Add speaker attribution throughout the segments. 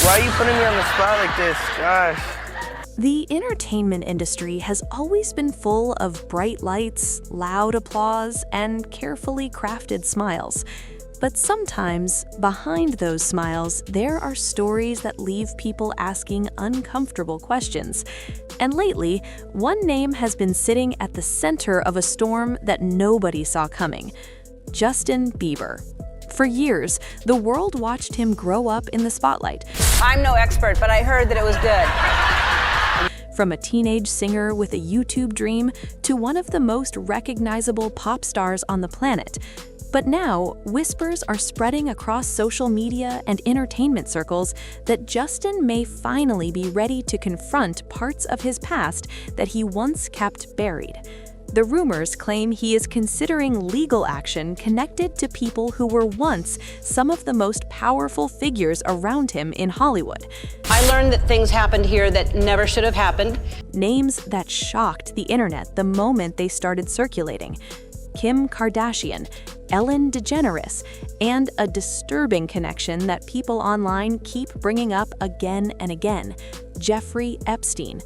Speaker 1: Why are you putting me on the spot like this? Gosh.
Speaker 2: The entertainment industry has always been full of bright lights, loud applause, and carefully crafted smiles. But sometimes, behind those smiles, there are stories that leave people asking uncomfortable questions. And lately, one name has been sitting at the center of a storm that nobody saw coming: Justin Bieber. For years, the world watched him grow up in the spotlight.
Speaker 3: I'm no expert, but I heard that it was good.
Speaker 2: From a teenage singer with a YouTube dream to one of the most recognizable pop stars on the planet. But now, whispers are spreading across social media and entertainment circles that Justin may finally be ready to confront parts of his past that he once kept buried. The rumors claim he is considering legal action connected to people who were once some of the most powerful figures around him in Hollywood.
Speaker 3: I learned that things happened here that never should have happened.
Speaker 2: Names that shocked the internet the moment they started circulating: Kim Kardashian, Ellen DeGeneres, and a disturbing connection that people online keep bringing up again and again: Jeffrey Epstein.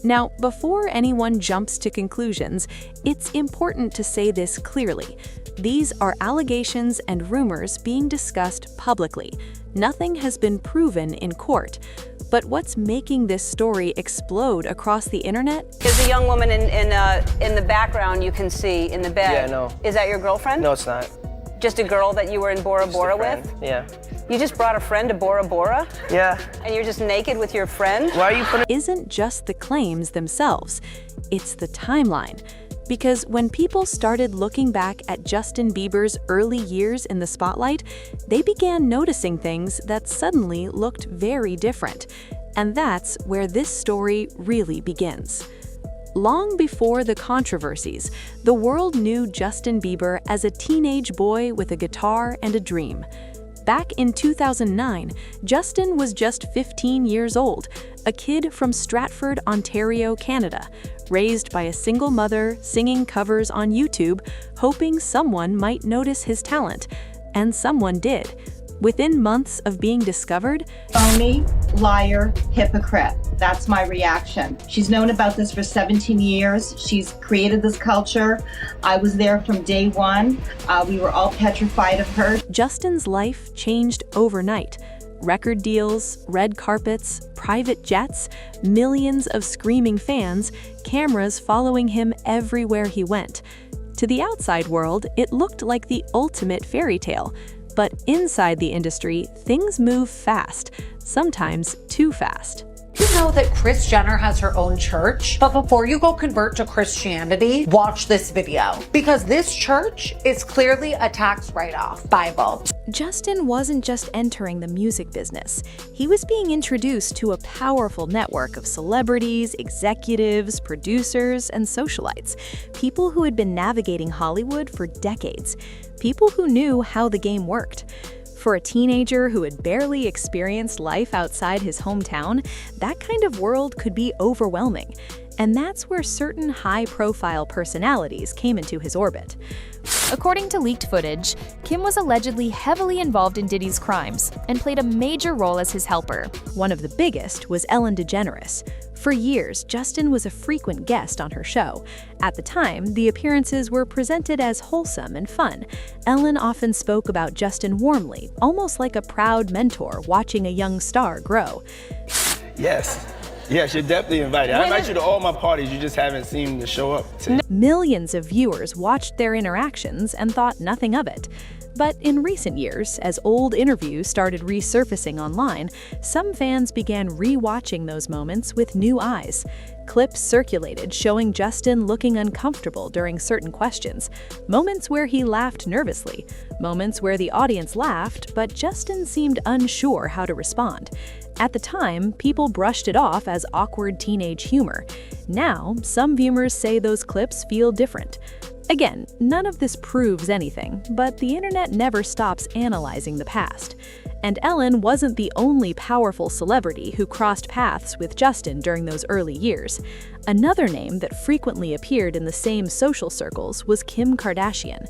Speaker 2: Now, before anyone jumps to conclusions, it's important to say this clearly. These are allegations and rumors being discussed publicly. Nothing has been proven in court. But what's making this story explode across the internet?
Speaker 3: There's a young woman in the background you can see in the bed.
Speaker 1: Yeah, I know.
Speaker 3: Is that your girlfriend?
Speaker 1: No, it's not.
Speaker 3: Just a girl that you were in Bora Bora with?
Speaker 1: Yeah.
Speaker 3: You just brought a friend to Bora Bora?
Speaker 1: Yeah.
Speaker 3: And you're just naked with your friend?
Speaker 1: Why are you putting...
Speaker 2: Isn't just the claims themselves, it's the timeline. Because when people started looking back at Justin Bieber's early years in the spotlight, they began noticing things that suddenly looked very different. And that's where this story really begins. Long before the controversies, the world knew Justin Bieber as a teenage boy with a guitar and a dream. Back in 2009, Justin was just 15 years old, a kid from Stratford, Ontario, Canada, raised by a single mother, singing covers on YouTube, hoping someone might notice his talent. And someone did. Within months of being discovered,
Speaker 4: phony, liar, hypocrite. That's my reaction. She's known about this for 17 years. She's created this culture. I was there from day one. We were all petrified of her.
Speaker 2: Justin's life changed overnight. Record deals, red carpets, private jets, millions of screaming fans, cameras following him everywhere he went. To the outside world, it looked like the ultimate fairy tale. But inside the industry, things move fast, sometimes too fast.
Speaker 5: You know that Kris Jenner has her own church, but before you go convert to Christianity, watch this video, because this church is clearly a tax write-off Bible.
Speaker 2: Justin wasn't just entering the music business. He was being introduced to a powerful network of celebrities, executives, producers, and socialites, people who had been navigating Hollywood for decades, people who knew how the game worked. For a teenager who had barely experienced life outside his hometown, that kind of world could be overwhelming. And that's where certain high-profile personalities came into his orbit.
Speaker 6: According to leaked footage, Kim was allegedly heavily involved in Diddy's crimes and played a major role as his helper.
Speaker 2: One of the biggest was Ellen DeGeneres. For years, Justin was a frequent guest on her show. At the time, the appearances were presented as wholesome and fun. Ellen often spoke about Justin warmly, almost like a proud mentor watching a young star grow.
Speaker 1: Yes. Yes, you're definitely invited. I invite you to all my parties, you just haven't seemed to show up to.
Speaker 2: Millions of viewers watched their interactions and thought nothing of it. But in recent years, as old interviews started resurfacing online, some fans began re-watching those moments with new eyes. Clips circulated showing Justin looking uncomfortable during certain questions, moments where he laughed nervously, moments where the audience laughed, but Justin seemed unsure how to respond. At the time, people brushed it off as awkward teenage humor. Now, some viewers say those clips feel different. Again, none of this proves anything, but the internet never stops analyzing the past. And Ellen wasn't the only powerful celebrity who crossed paths with Justin during those early years. Another name that frequently appeared in the same social circles was Kim Kardashian.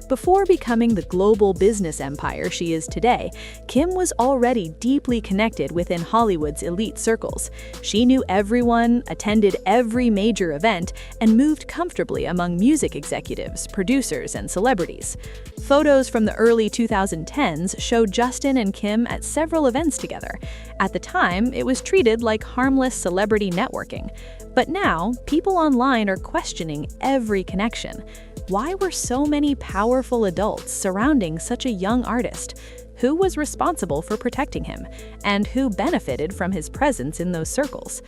Speaker 2: Before becoming the global business empire she is today, Kim was already deeply connected within Hollywood's elite circles. She knew everyone, attended every major event, and moved comfortably among music executives, producers, and celebrities. Photos from the early 2010s show Justin and Kim at several events together. At the time, it was treated like harmless celebrity networking. But now, people online are questioning every connection. Why were so many powerful adults surrounding such a young artist? Who was responsible for protecting him? And who benefited from his presence in those circles?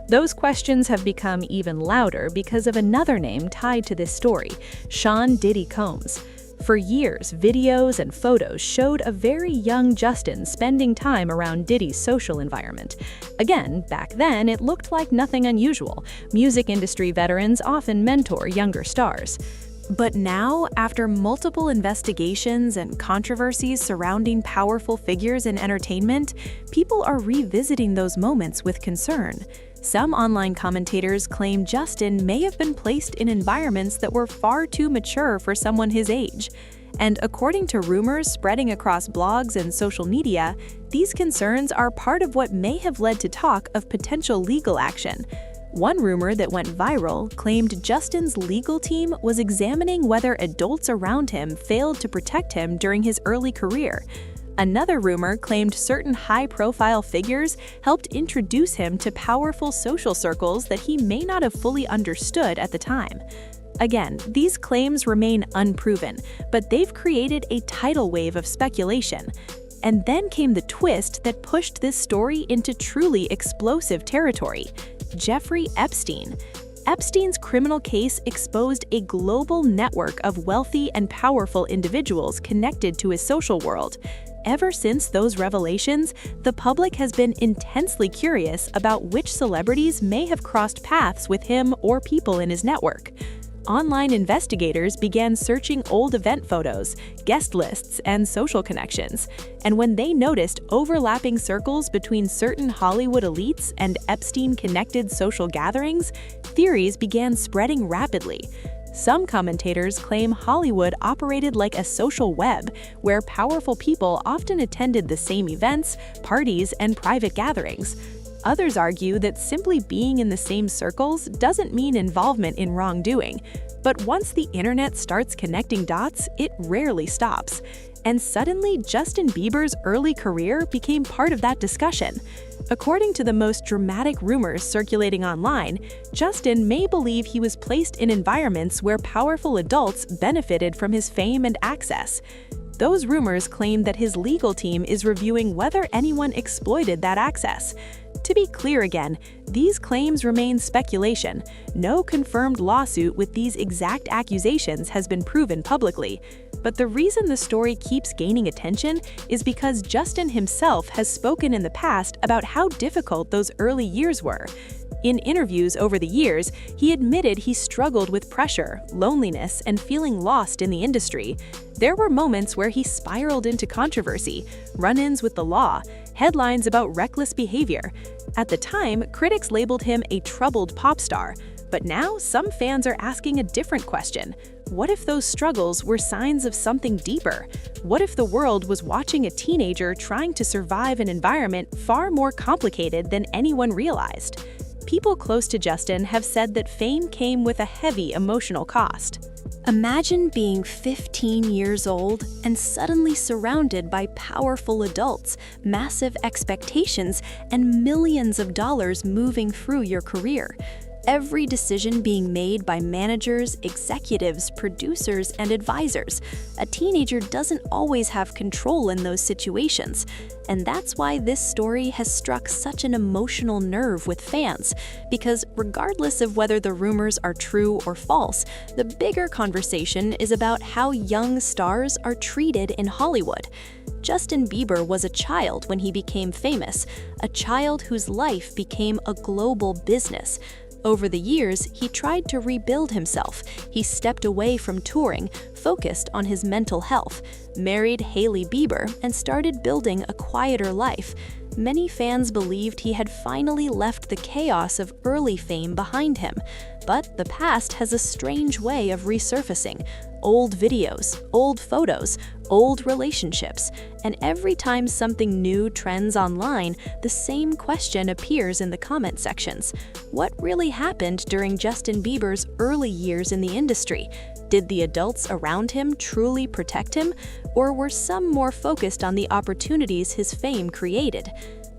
Speaker 2: Those questions have become even louder because of another name tied to this story, Sean Diddy Combs. For years, videos and photos showed a very young Justin spending time around Diddy's social environment. Again, back then, it looked like nothing unusual. Music industry veterans often mentor younger stars. But now, after multiple investigations and controversies surrounding powerful figures in entertainment, people are revisiting those moments with concern. Some online commentators claim Justin may have been placed in environments that were far too mature for someone his age. And according to rumors spreading across blogs and social media, these concerns are part of what may have led to talk of potential legal action. One rumor that went viral claimed Justin's legal team was examining whether adults around him failed to protect him during his early career. Another rumor claimed certain high-profile figures helped introduce him to powerful social circles that he may not have fully understood at the time. Again, these claims remain unproven, but they've created a tidal wave of speculation. And then came the twist that pushed this story into truly explosive territory: Jeffrey Epstein. Epstein's criminal case exposed a global network of wealthy and powerful individuals connected to his social world. Ever since those revelations, the public has been intensely curious about which celebrities may have crossed paths with him or people in his network. Online investigators began searching old event photos, guest lists, and social connections. And when they noticed overlapping circles between certain Hollywood elites and Epstein-connected social gatherings, theories began spreading rapidly. Some commentators claim Hollywood operated like a social web, where powerful people often attended the same events, parties, and private gatherings. Others argue that simply being in the same circles doesn't mean involvement in wrongdoing. But once the internet starts connecting dots, it rarely stops. And suddenly, Justin Bieber's early career became part of that discussion. According to the most dramatic rumors circulating online, Justin may believe he was placed in environments where powerful adults benefited from his fame and access. Those rumors claim that his legal team is reviewing whether anyone exploited that access. To be clear again, these claims remain speculation. No confirmed lawsuit with these exact accusations has been proven publicly. But the reason the story keeps gaining attention is because Justin himself has spoken in the past about how difficult those early years were. In interviews over the years, he admitted he struggled with pressure, loneliness, and feeling lost in the industry. There were moments where he spiraled into controversy, run-ins with the law, headlines about reckless behavior. At the time, critics labeled him a troubled pop star. But now, some fans are asking a different question. What if those struggles were signs of something deeper? What if the world was watching a teenager trying to survive an environment far more complicated than anyone realized? People close to Justin have said that fame came with a heavy emotional cost. Imagine being 15 years old and suddenly surrounded by powerful adults, massive expectations, and millions of dollars moving through your career. Every decision being made by managers, executives, producers, and advisors. A teenager doesn't always have control in those situations. And that's why this story has struck such an emotional nerve with fans, because regardless of whether the rumors are true or false, the bigger conversation is about how young stars are treated in Hollywood. Justin Bieber was a child when he became famous, a child whose life became a global business. Over the years, he tried to rebuild himself. He stepped away from touring, focused on his mental health, married Hailey Bieber, and started building a quieter life. Many fans believed he had finally left the chaos of early fame behind him. But the past has a strange way of resurfacing. Old videos, old photos, old relationships, and every time something new trends online, the same question appears in the comment sections. What really happened during Justin Bieber's early years in the industry? Did the adults around him truly protect him, or were some more focused on the opportunities his fame created?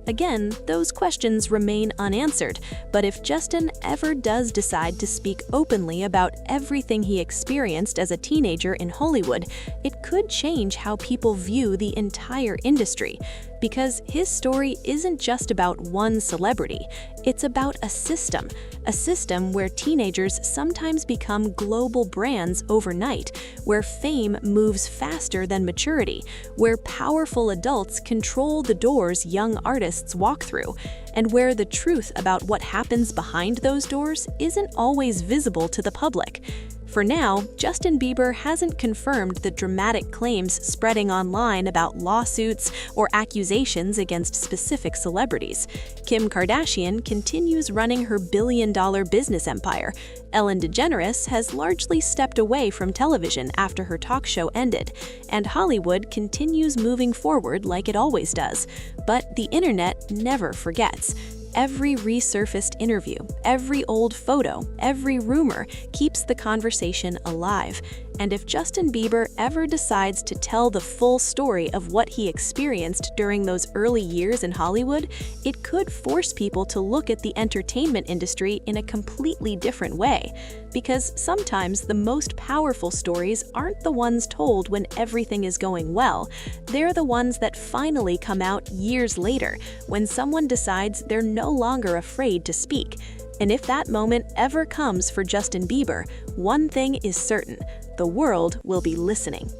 Speaker 2: Again, those questions remain unanswered, but if Justin ever does decide to speak openly about everything he experienced as a teenager in Hollywood, it could change how people view the entire industry. Because his story isn't just about one celebrity, it's about a system where teenagers sometimes become global brands overnight, where fame moves faster than maturity, where powerful adults control the doors young artists walk through, and where the truth about what happens behind those doors isn't always visible to the public. For now, Justin Bieber hasn't confirmed the dramatic claims spreading online about lawsuits or accusations against specific celebrities. Kim Kardashian continues running her billion-dollar business empire. Ellen DeGeneres has largely stepped away from television after her talk show ended, and Hollywood continues moving forward like it always does. But the internet never forgets. Every resurfaced interview, every old photo, every rumor keeps the conversation alive. And if Justin Bieber ever decides to tell the full story of what he experienced during those early years in Hollywood, it could force people to look at the entertainment industry in a completely different way. Because sometimes the most powerful stories aren't the ones told when everything is going well. They're the ones that finally come out years later, when someone decides they're no longer afraid to speak. And if that moment ever comes for Justin Bieber, one thing is certain: the world will be listening.